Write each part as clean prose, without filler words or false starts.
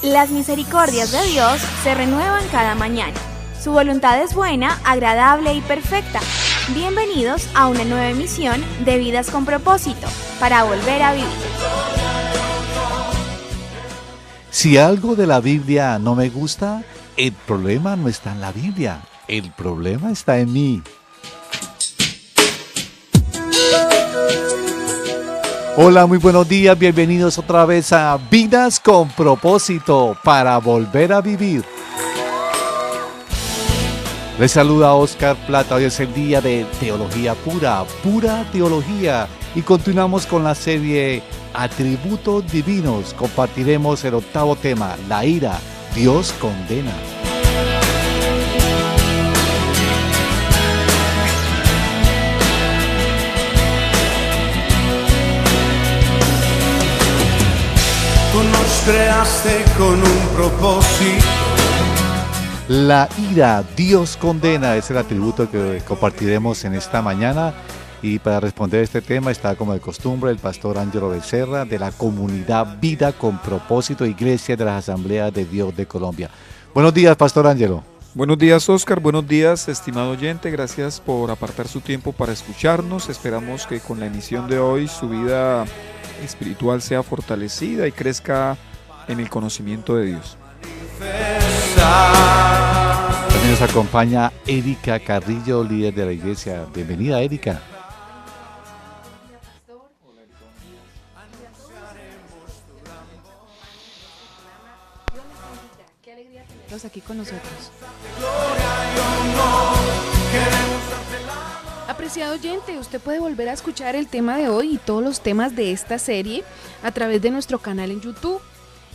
Las misericordias de Dios se renuevan cada mañana. Su voluntad es buena, agradable y perfecta. Bienvenidos a una nueva emisión de Vidas con Propósito, para volver a vivir. Si algo de la Biblia no me gusta, el problema no está en la Biblia, el problema está en mí. Hola, muy buenos días, bienvenidos otra vez a Vidas con Propósito, para volver a vivir. Les saluda Oscar Plata. Hoy es el día de teología pura, pura teología, y continuamos con la serie Atributos Divinos. Compartiremos el octavo tema, la ira, Dios condena. Tú nos creaste con un propósito. La ira, Dios condena, es el atributo que compartiremos en esta mañana. Y para responder a este tema está, como de costumbre, el pastor Ángelo Becerra, de la comunidad Vida con Propósito, Iglesia de las Asambleas de Dios de Colombia. Buenos días, pastor Ángelo. Buenos días, Oscar. Buenos días, estimado oyente. Gracias por apartar su tiempo para escucharnos. Esperamos que con la emisión de hoy su vida espiritual sea fortalecida y crezca en el conocimiento de Dios. También nos acompaña Erika Carrillo, líder de la iglesia. Bienvenida, Erika. Qué alegría tenerlos aquí con nosotros. Apreciado oyente, usted puede volver a escuchar el tema de hoy y todos los temas de esta serie a través de nuestro canal en YouTube,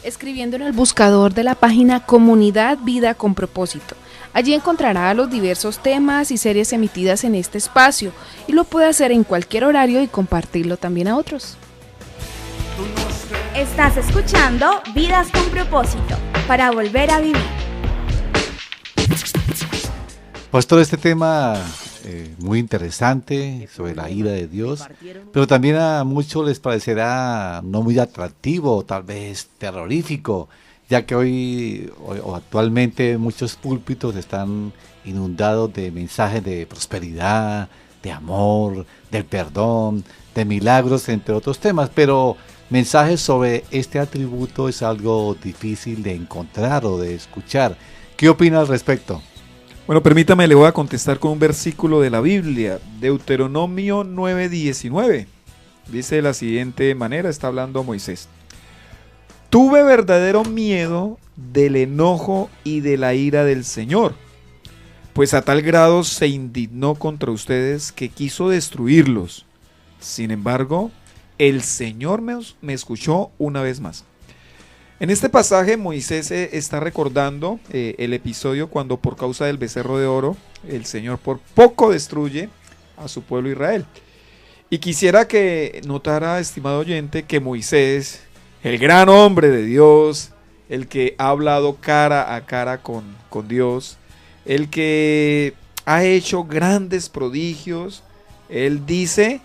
escribiendo en el buscador de la página Comunidad Vida con Propósito. Allí encontrará los diversos temas y series emitidas en este espacio y lo puede hacer en cualquier horario y compartirlo también a otros. Estás escuchando Vidas con Propósito, para volver a vivir. Pastor, este tema muy interesante sobre la ira de Dios, pero también a muchos les parecerá no muy atractivo, tal vez terrorífico, ya que hoy o actualmente muchos púlpitos están inundados de mensajes de prosperidad, de amor, del perdón, de milagros, entre otros temas, pero mensajes sobre este atributo es algo difícil de encontrar o de escuchar. ¿Qué opina al respecto? Bueno, permítame, le voy a contestar con un versículo de la Biblia, Deuteronomio 9:19. Dice de la siguiente manera, está hablando Moisés. Tuve verdadero miedo del enojo y de la ira del Señor, pues a tal grado se indignó contra ustedes que quiso destruirlos. Sin embargo, el Señor me escuchó una vez más. En este pasaje Moisés está recordando el episodio cuando por causa del becerro de oro el Señor por poco destruye a su pueblo Israel. Y quisiera que notara, estimado oyente, que Moisés, el gran hombre de Dios, el que ha hablado cara a cara con Dios, el que ha hecho grandes prodigios, él dice: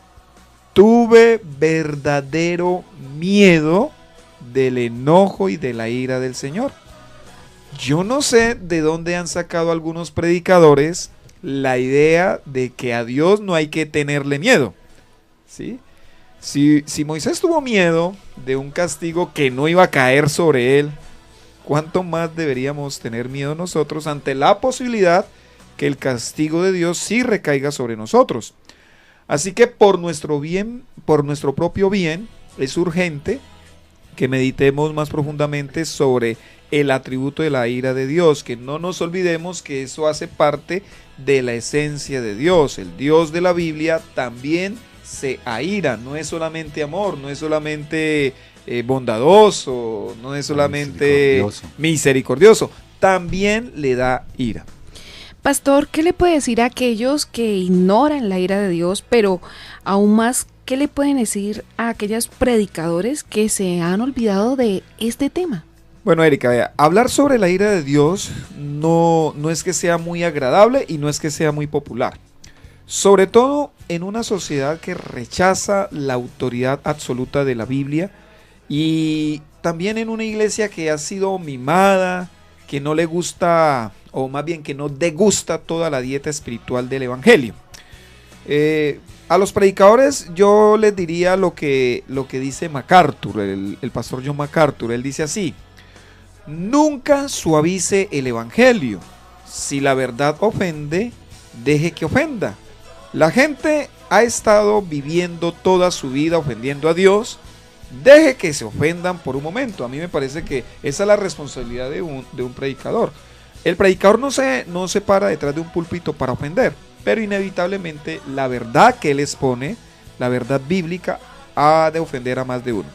tuve verdadero miedo del enojo y de la ira del Señor. Yo no sé de dónde han sacado algunos predicadores la idea de que a Dios no hay que tenerle miedo, ¿sí? Si Moisés tuvo miedo de un castigo que no iba a caer sobre él, ¿cuánto más deberíamos tener miedo nosotros ante la posibilidad que el castigo de Dios sí recaiga sobre nosotros? Así que por nuestro bien, por nuestro propio bien, es urgente que meditemos más profundamente sobre el atributo de la ira de Dios, que no nos olvidemos que eso hace parte de la esencia de Dios. El Dios de la Biblia también se aira, no es solamente amor, no es solamente bondadoso, no es solamente misericordioso, también le da ira. Pastor, ¿qué le puede decir a aquellos que ignoran la ira de Dios, pero aún más, qué le pueden decir a aquellos predicadores que se han olvidado de este tema? Bueno, Erika, vea, hablar sobre la ira de Dios no es que sea muy agradable y no es que sea muy popular. Sobre todo en una sociedad que rechaza la autoridad absoluta de la Biblia y también en una iglesia que ha sido mimada, que no le gusta, o más bien que no degusta toda la dieta espiritual del evangelio. A los predicadores yo les diría lo que dice MacArthur, el pastor John MacArthur. Él dice así: nunca suavice el evangelio. Si la verdad ofende, deje que ofenda. La gente ha estado viviendo toda su vida ofendiendo a Dios. Deje que se ofendan por un momento. A mí me parece que esa es la responsabilidad de un predicador. El predicador no se para detrás de un púlpito para ofender, pero inevitablemente la verdad que él expone, la verdad bíblica, ha de ofender a más de uno.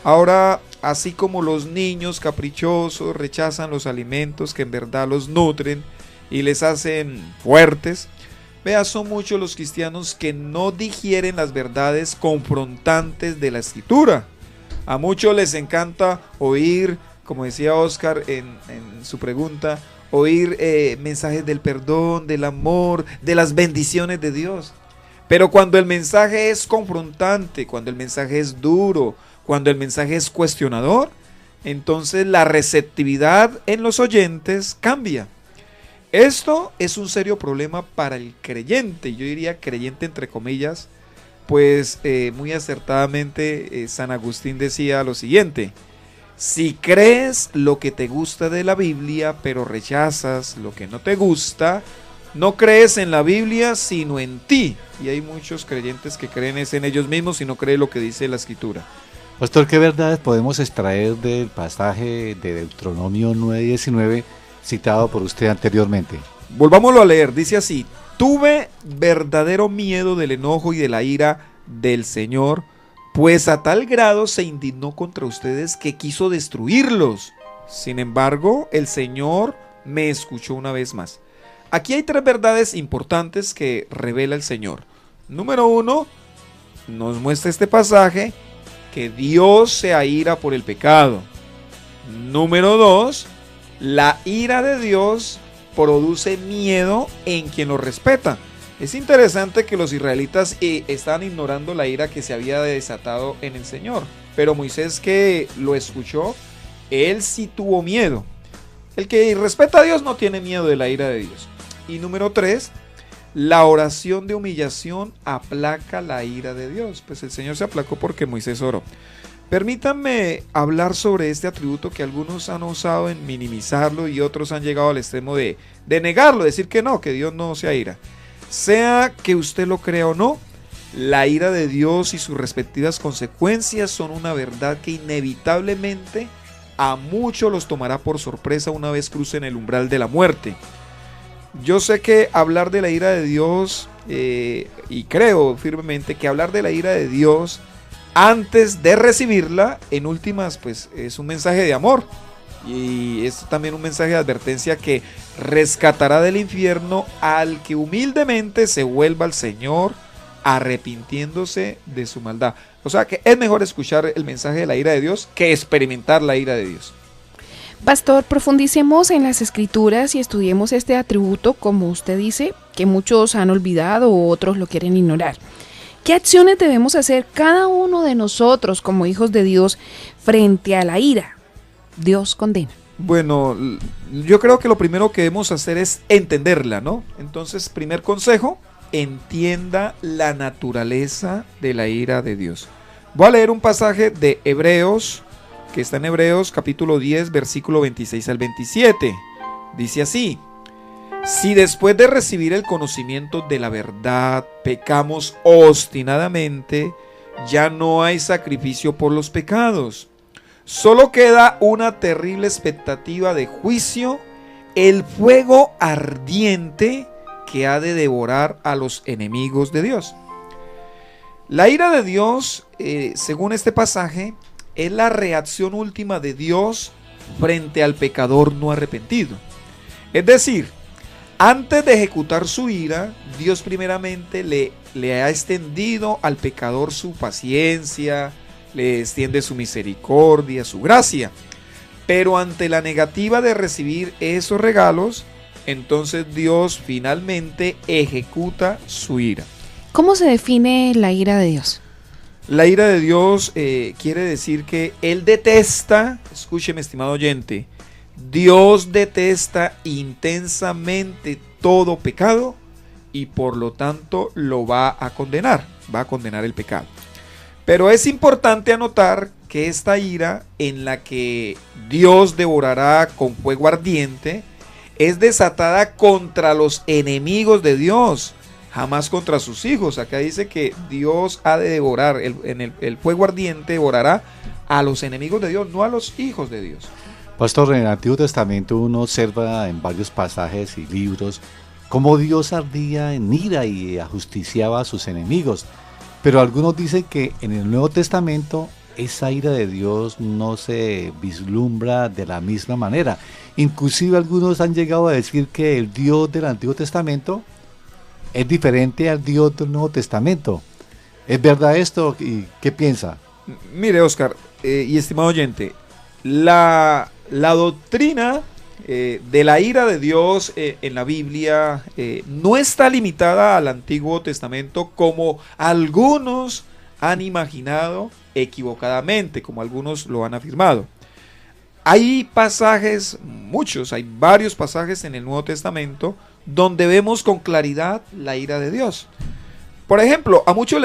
Ahora, así como los niños caprichosos rechazan los alimentos que en verdad los nutren y les hacen fuertes, vea, son muchos los cristianos que no digieren las verdades confrontantes de la Escritura. A muchos les encanta oír, como decía Oscar en su pregunta, oír mensajes del perdón, del amor, de las bendiciones de Dios. Pero cuando el mensaje es confrontante, cuando el mensaje es duro, cuando el mensaje es cuestionador, entonces la receptividad en los oyentes cambia. Esto es un serio problema para el creyente, yo diría creyente entre comillas, pues muy acertadamente San Agustín decía lo siguiente: si crees lo que te gusta de la Biblia, pero rechazas lo que no te gusta, no crees en la Biblia, sino en ti. Y hay muchos creyentes que creen en ellos mismos y no creen lo que dice la Escritura. Pastor, ¿qué verdades podemos extraer del pasaje de Deuteronomio 9:19 citado por usted anteriormente? Volvámoslo a leer, dice así: tuve verdadero miedo del enojo y de la ira del Señor, pues a tal grado se indignó contra ustedes que quiso destruirlos. Sin embargo, el Señor me escuchó una vez más. Aquí hay tres verdades importantes que revela el Señor. Número 1, nos muestra este pasaje que Dios se aira por el pecado. Número 2, la ira de Dios produce miedo en quien lo respeta. Es interesante que los israelitas estaban ignorando la ira que se había desatado en el Señor, pero Moisés, que lo escuchó, él sí tuvo miedo. El que respeta a Dios no tiene miedo de la ira de Dios. Y número 3, la oración de humillación aplaca la ira de Dios. Pues el Señor se aplacó porque Moisés oró. Permítanme hablar sobre este atributo que algunos han usado en minimizarlo y otros han llegado al extremo de negarlo, decir que no, que Dios no se aira. Sea que usted lo crea o no, la ira de Dios y sus respectivas consecuencias son una verdad que inevitablemente a muchos los tomará por sorpresa una vez crucen el umbral de la muerte. Yo sé que hablar de la ira de Dios, y creo firmemente que hablar de la ira de Dios antes de recibirla, en últimas, pues es un mensaje de amor. Y es también un mensaje de advertencia que rescatará del infierno al que humildemente se vuelva al Señor, arrepintiéndose de su maldad. O sea que es mejor escuchar el mensaje de la ira de Dios que experimentar la ira de Dios. Pastor, profundicemos en las Escrituras y estudiemos este atributo, como usted dice, que muchos han olvidado o otros lo quieren ignorar. ¿Qué acciones debemos hacer cada uno de nosotros como hijos de Dios frente a la ira? Dios condena. Bueno, yo creo que lo primero que debemos hacer es entenderla, ¿no? Entonces, primer consejo, entienda la naturaleza de la ira de Dios. Voy a leer un pasaje de Hebreos, que está en Hebreos capítulo 10, versículo 26 al 27. Dice así: si después de recibir el conocimiento de la verdad pecamos obstinadamente, ya no hay sacrificio por los pecados. Solo queda una terrible expectativa de juicio, el fuego ardiente que ha de devorar a los enemigos de Dios. La ira de Dios, según este pasaje, es la reacción última de Dios frente al pecador no arrepentido. Es decir, antes de ejecutar su ira, Dios primeramente le ha extendido al pecador su paciencia, le extiende su misericordia, su gracia. Pero ante la negativa de recibir esos regalos, entonces Dios finalmente ejecuta su ira. ¿Cómo se define la ira de Dios? La ira de Dios quiere decir que Él detesta, escúcheme estimado oyente, Dios detesta intensamente todo pecado y por lo tanto lo va a condenar el pecado. Pero es importante anotar que esta ira en la que Dios devorará con fuego ardiente es desatada contra los enemigos de Dios, jamás contra sus hijos. Acá dice que Dios ha de devorar, el fuego ardiente devorará a los enemigos de Dios, no a los hijos de Dios. Pastor, en el Antiguo Testamento uno observa en varios pasajes y libros cómo Dios ardía en ira y ajusticiaba a sus enemigos. Pero algunos dicen que en el Nuevo Testamento esa ira de Dios no se vislumbra de la misma manera. Inclusive algunos han llegado a decir que el Dios del Antiguo Testamento es diferente al Dios del Nuevo Testamento. ¿Es verdad esto? ¿Y qué piensa? Mire, Oscar, y estimado oyente, la doctrina de la ira de Dios en la Biblia no está limitada al Antiguo Testamento como algunos han imaginado equivocadamente, como algunos lo han afirmado. Hay pasajes, hay varios pasajes en el Nuevo Testamento donde vemos con claridad la ira de Dios. Por ejemplo, a muchos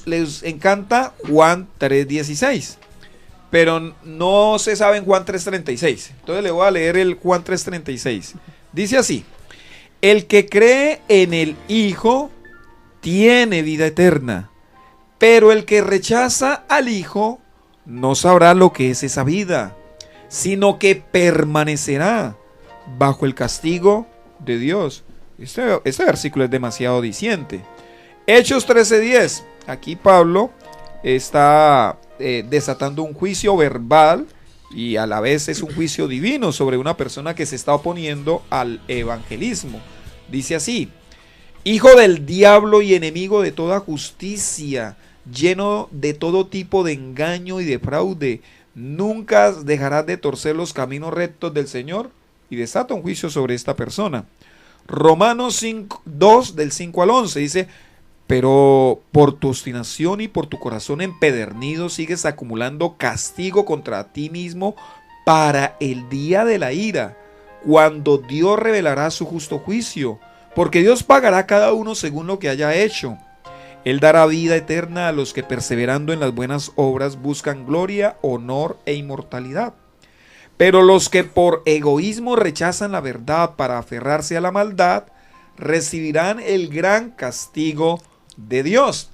les encanta Juan 3:16. Pero no se sabe en Juan 3:36. Entonces le voy a leer el Juan 3:36. Dice así: el que cree en el Hijo tiene vida eterna, pero el que rechaza al Hijo no sabrá lo que es esa vida, sino que permanecerá bajo el castigo de Dios. Este versículo es demasiado diciente. Hechos 13:10. Aquí Pablo está desatando un juicio verbal y a la vez es un juicio divino sobre una persona que se está oponiendo al evangelismo. Dice así: hijo del diablo y enemigo de toda justicia, lleno de todo tipo de engaño y de fraude, nunca dejarás de torcer los caminos rectos del Señor. Y desata un juicio sobre esta persona. Romanos 2 del 5 al 11 dice: pero por tu obstinación y por tu corazón empedernido sigues acumulando castigo contra ti mismo para el día de la ira, cuando Dios revelará su justo juicio, porque Dios pagará a cada uno según lo que haya hecho. Él dará vida eterna a los que perseverando en las buenas obras buscan gloria, honor e inmortalidad. Pero los que por egoísmo rechazan la verdad para aferrarse a la maldad, recibirán el gran castigo de Dios.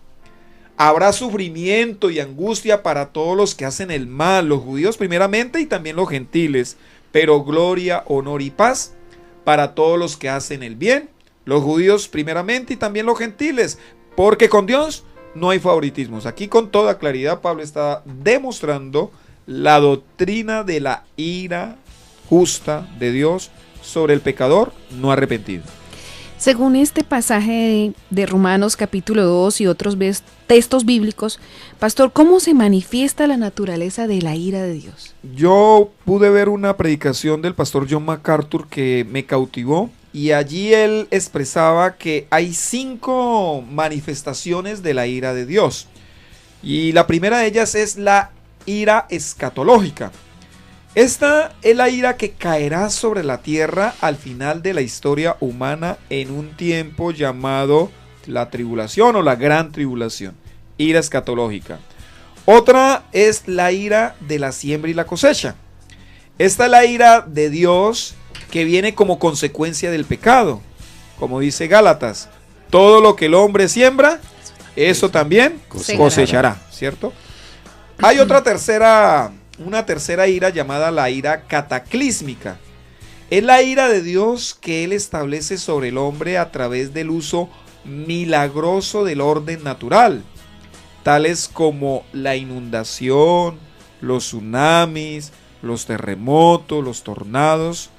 Habrá sufrimiento y angustia para todos los que hacen el mal, los judíos primeramente y también los gentiles, pero gloria, honor y paz para todos los que hacen el bien, los judíos primeramente y también los gentiles, porque con Dios no hay favoritismos. Aquí con toda claridad Pablo está demostrando la doctrina de la ira justa de Dios sobre el pecador no arrepentido. Según este pasaje de Romanos capítulo 2 y otros textos bíblicos, pastor, ¿cómo se manifiesta la naturaleza de la ira de Dios? Yo pude ver una predicación del pastor John MacArthur que me cautivó y allí él expresaba que hay 5 manifestaciones de la ira de Dios. Y la primera de ellas es la ira escatológica. Esta es la ira que caerá sobre la tierra al final de la historia humana en un tiempo llamado la tribulación o la gran tribulación. Ira escatológica. Otra es la ira de la siembra y la cosecha. Esta es la ira de Dios que viene como consecuencia del pecado. Como dice Gálatas, todo lo que el hombre siembra, eso también cosechará, ¿cierto? Hay una tercera ira llamada la ira cataclísmica. Es la ira de Dios que Él establece sobre el hombre a través del uso milagroso del orden natural, tales como la inundación, los tsunamis, los terremotos, los tornados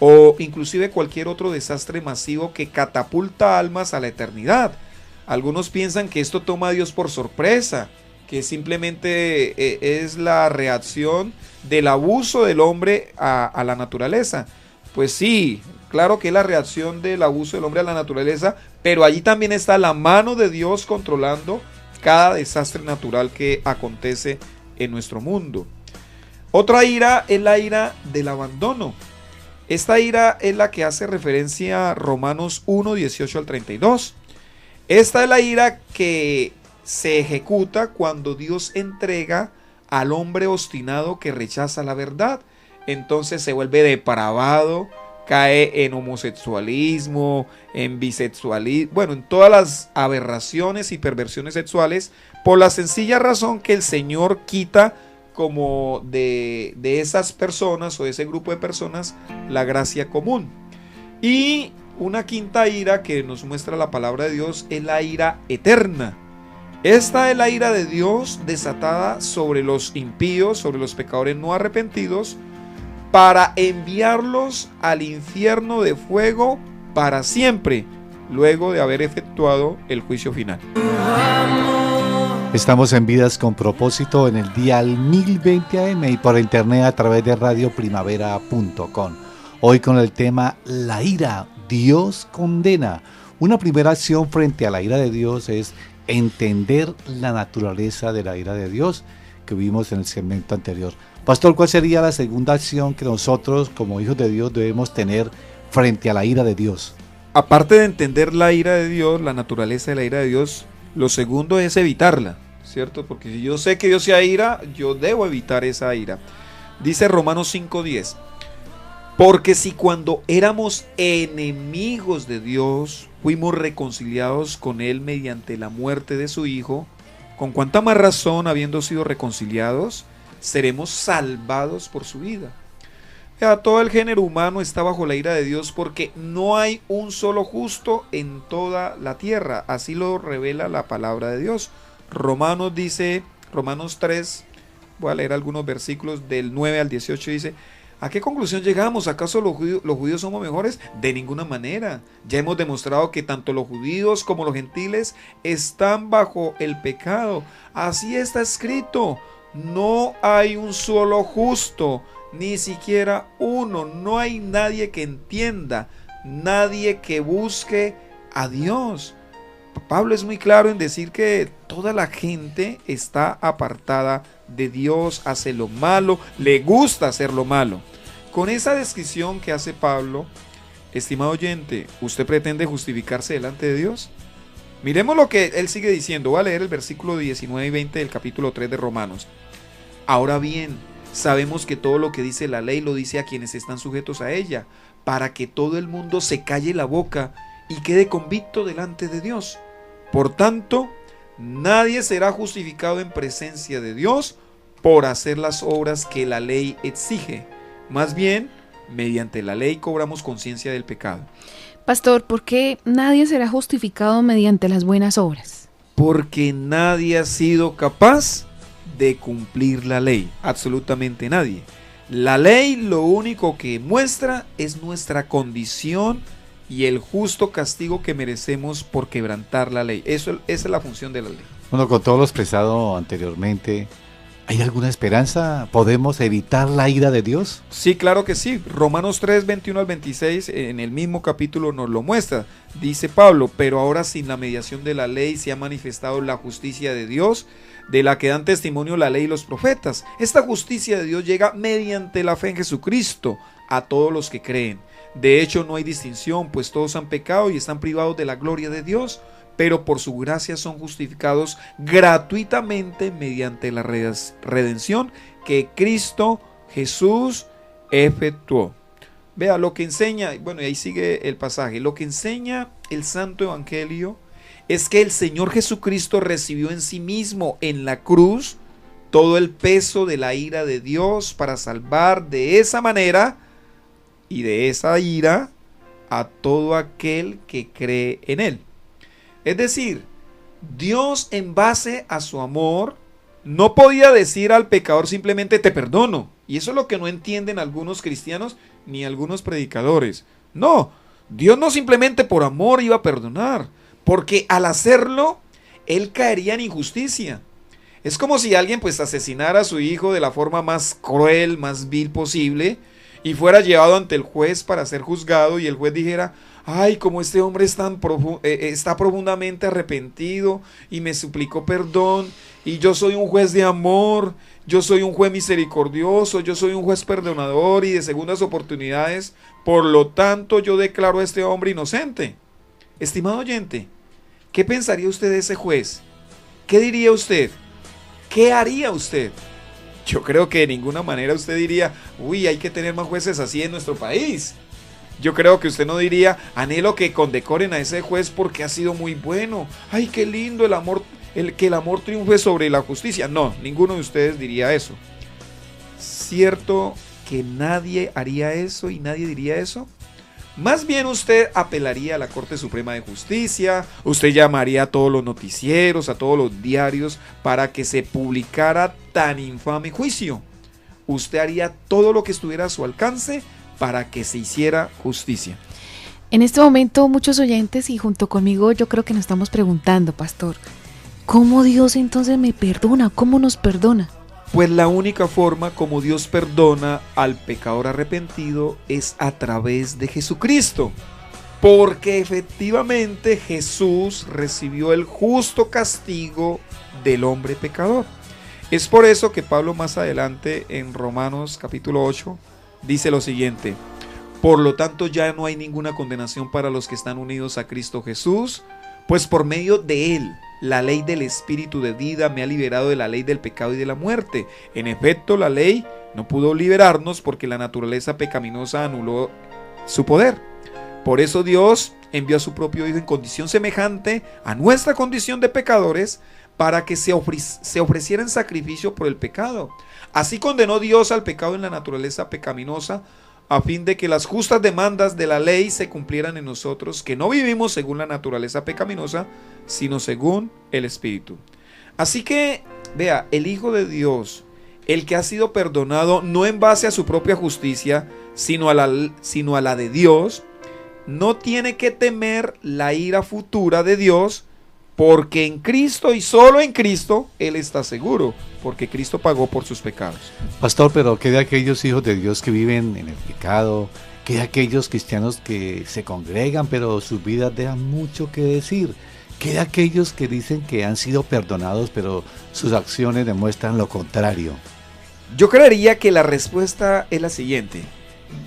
o inclusive cualquier otro desastre masivo que catapulta almas a la eternidad. Algunos piensan que esto toma a Dios por sorpresa, que simplemente es la reacción del abuso del hombre a la naturaleza. Pues sí, claro que es la reacción del abuso del hombre a la naturaleza, pero allí también está la mano de Dios controlando cada desastre natural que acontece en nuestro mundo. Otra ira es la ira del abandono. Esta ira es la que hace referencia a Romanos 1, 18 al 32. Esta es la ira que se ejecuta cuando Dios entrega al hombre obstinado que rechaza la verdad. Entonces se vuelve depravado, cae en homosexualismo, en bisexualismo, bueno, en todas las aberraciones y perversiones sexuales, por la sencilla razón que el Señor quita como de esas personas o de ese grupo de personas la gracia común. Y una quinta ira que nos muestra la palabra de Dios es la ira eterna. Esta es la ira de Dios desatada sobre los impíos, sobre los pecadores no arrepentidos, para enviarlos al infierno de fuego para siempre, luego de haber efectuado el juicio final. Estamos en Vidas con Propósito en el dial 1020 AM y por internet a través de radioprimavera.com. Hoy con el tema La ira, Dios condena. Una primera acción frente a la ira de Dios es entender la naturaleza de la ira de Dios que vimos en el segmento anterior. Pastor, ¿cuál sería la segunda acción que nosotros como hijos de Dios debemos tener frente a la ira de Dios? Aparte de entender la ira de Dios, la naturaleza de la ira de Dios, lo segundo es evitarla, ¿cierto? Porque si yo sé que Dios sea ira, yo debo evitar esa ira. Dice Romanos 5:10, porque si cuando éramos enemigos de Dios, fuimos reconciliados con Él mediante la muerte de su Hijo, con cuánta más razón, habiendo sido reconciliados, seremos salvados por su vida. Todo el género humano está bajo la ira de Dios porque no hay un solo justo en toda la tierra. Así lo revela la palabra de Dios. Romanos 3, voy a leer algunos versículos del 9 al 18, dice: ¿a qué conclusión llegamos? ¿Acaso los judíos somos mejores? De ninguna manera. Ya hemos demostrado que tanto los judíos como los gentiles están bajo el pecado. Así está escrito: no hay un solo justo, ni siquiera uno. No hay nadie que entienda, nadie que busque a Dios. Pablo es muy claro en decir que toda la gente está apartada de Dios, hace lo malo, le gusta hacer lo malo. Con esa descripción que hace Pablo, estimado oyente, ¿usted pretende justificarse delante de Dios? Miremos lo que él sigue diciendo. Voy a leer el versículo 19 y 20 del capítulo 3 de Romanos. Ahora bien, sabemos que todo lo que dice la ley lo dice a quienes están sujetos a ella, para que todo el mundo se calle la boca y quede convicto delante de Dios. Por tanto, nadie será justificado en presencia de Dios por hacer las obras que la ley exige. Más bien, mediante la ley cobramos conciencia del pecado. Pastor, ¿por qué nadie será justificado mediante las buenas obras? Porque nadie ha sido capaz de cumplir la ley, absolutamente nadie. La ley lo único que muestra es nuestra condición y el justo castigo que merecemos por quebrantar la ley. Esa es la función de la ley. Bueno, con todo lo expresado anteriormente, ¿hay alguna esperanza? ¿Podemos evitar la ira de Dios? Sí, claro que sí. Romanos 3, 21 al 26, en el mismo capítulo nos lo muestra. Dice Pablo: pero ahora sin la mediación de la ley se ha manifestado la justicia de Dios, de la que dan testimonio la ley y los profetas. Esta justicia de Dios llega mediante la fe en Jesucristo a todos los que creen. De hecho, no hay distinción, pues todos han pecado y están privados de la gloria de Dios, pero por su gracia son justificados gratuitamente mediante la redención que Cristo Jesús efectuó. Vea lo que enseña, bueno, y ahí sigue el pasaje. Lo que enseña el Santo Evangelio es que el Señor Jesucristo recibió en sí mismo en la cruz todo el peso de la ira de Dios para salvar de esa manera y de esa ira a todo aquel que cree en Él. Es decir, Dios, en base a su amor, no podía decir al pecador simplemente te perdono. Y eso es lo que no entienden algunos cristianos ni algunos predicadores. No, Dios no simplemente por amor iba a perdonar, porque al hacerlo, Él caería en injusticia. Es como si alguien pues asesinara a su hijo de la forma más cruel, más vil posible, y fuera llevado ante el juez para ser juzgado y el juez dijera: ay, como este hombre es está profundamente arrepentido y me suplicó perdón, y yo soy un juez de amor, yo soy un juez misericordioso, yo soy un juez perdonador y de segundas oportunidades, por lo tanto yo declaro a este hombre inocente. Estimado oyente, ¿qué pensaría usted de ese juez? ¿Qué diría usted? ¿Qué haría usted? Yo creo que de ninguna manera usted diría: uy, hay que tener más jueces así en nuestro país. Yo creo que usted no diría: anhelo que condecoren a ese juez porque ha sido muy bueno. Ay, qué lindo el amor, que el amor triunfe sobre la justicia. No, ninguno de ustedes diría eso. ¿Cierto que nadie haría eso y nadie diría eso? Más bien usted apelaría a la Corte Suprema de Justicia, usted llamaría a todos los noticieros, a todos los diarios para que se publicara tan infame juicio. Usted haría todo lo que estuviera a su alcance para que se hiciera justicia. En este momento muchos oyentes y junto conmigo yo creo que nos estamos preguntando, pastor, ¿cómo Dios entonces me perdona? ¿Cómo nos perdona? Pues la única forma como Dios perdona al pecador arrepentido es a través de Jesucristo, porque efectivamente Jesús recibió el justo castigo del hombre pecador. Es por eso que Pablo más adelante en Romanos capítulo 8 dice lo siguiente: por lo tanto ya no hay ninguna condenación para los que están unidos a Cristo Jesús, pues por medio de él la ley del Espíritu de vida me ha liberado de la ley del pecado y de la muerte. En efecto, la ley no pudo liberarnos porque la naturaleza pecaminosa anuló su poder. Por eso Dios envió a su propio Hijo en condición semejante a nuestra condición de pecadores, para que se ofreciera en sacrificio por el pecado. Así condenó Dios al pecado en la naturaleza pecaminosa, a fin de que las justas demandas de la ley se cumplieran en nosotros, que no vivimos según la naturaleza pecaminosa, sino según el Espíritu. Así que, vea, el Hijo de Dios, el que ha sido perdonado no en base a su propia justicia, sino a la de Dios, no tiene que temer la ira futura de Dios, porque en Cristo y solo en Cristo Él está seguro, porque Cristo pagó por sus pecados. Pastor, pero ¿qué de aquellos hijos de Dios que viven en el pecado? ¿Qué de aquellos cristianos que se congregan pero sus vidas dejan mucho que decir? ¿Qué de aquellos que dicen que han sido perdonados pero sus acciones demuestran lo contrario? Yo creería que la respuesta es la siguiente: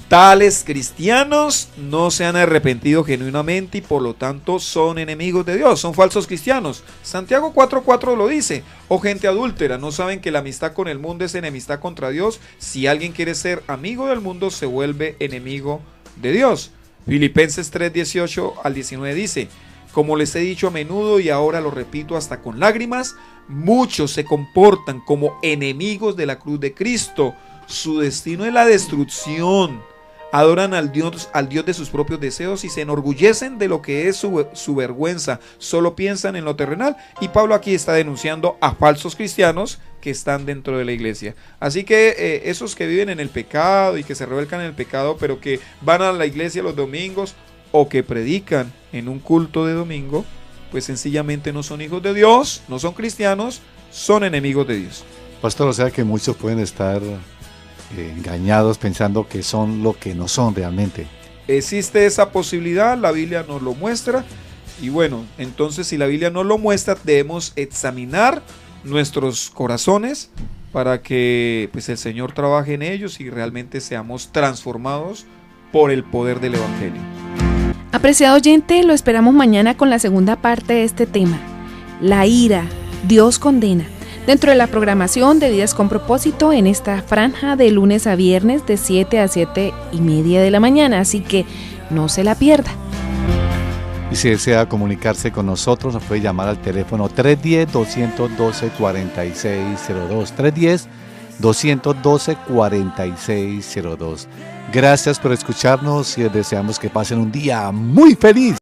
tales cristianos no se han arrepentido genuinamente y por lo tanto son enemigos de Dios, son falsos cristianos. Santiago 4:4 lo dice: oh gente adúltera, ¿no saben que la amistad con el mundo es enemistad contra Dios? Si alguien quiere ser amigo del mundo, se vuelve enemigo de Dios. Filipenses 3:18 al 19 dice: como les he dicho a menudo y ahora lo repito hasta con lágrimas, muchos se comportan como enemigos de la cruz de Cristo. Su destino es la destrucción. Adoran al Dios de sus propios deseos y se enorgullecen de lo que es su vergüenza. Solo piensan en lo terrenal. Y Pablo aquí está denunciando a falsos cristianos que están dentro de la iglesia. Así que esos que viven en el pecado y que se revuelcan en el pecado, pero que van a la iglesia los domingos o que predican en un culto de domingo, pues sencillamente no son hijos de Dios, no son cristianos, son enemigos de Dios. Pastor, o sea que muchos pueden estar engañados pensando que son lo que no son realmente. Existe esa posibilidad, la Biblia nos lo muestra, y bueno, entonces si la Biblia nos lo muestra, debemos examinar nuestros corazones para que pues el Señor trabaje en ellos y realmente seamos transformados por el poder del Evangelio. Apreciado oyente, lo esperamos mañana con la segunda parte de este tema: la ira, Dios condena, dentro de la programación de Vidas con Propósito en esta franja de lunes a viernes de 7 a 7:30 de la mañana, así que no se la pierda. Y si desea comunicarse con nosotros, nos puede llamar al teléfono 310-212-4602, 310-212-4602. Gracias por escucharnos y les deseamos que pasen un día muy feliz.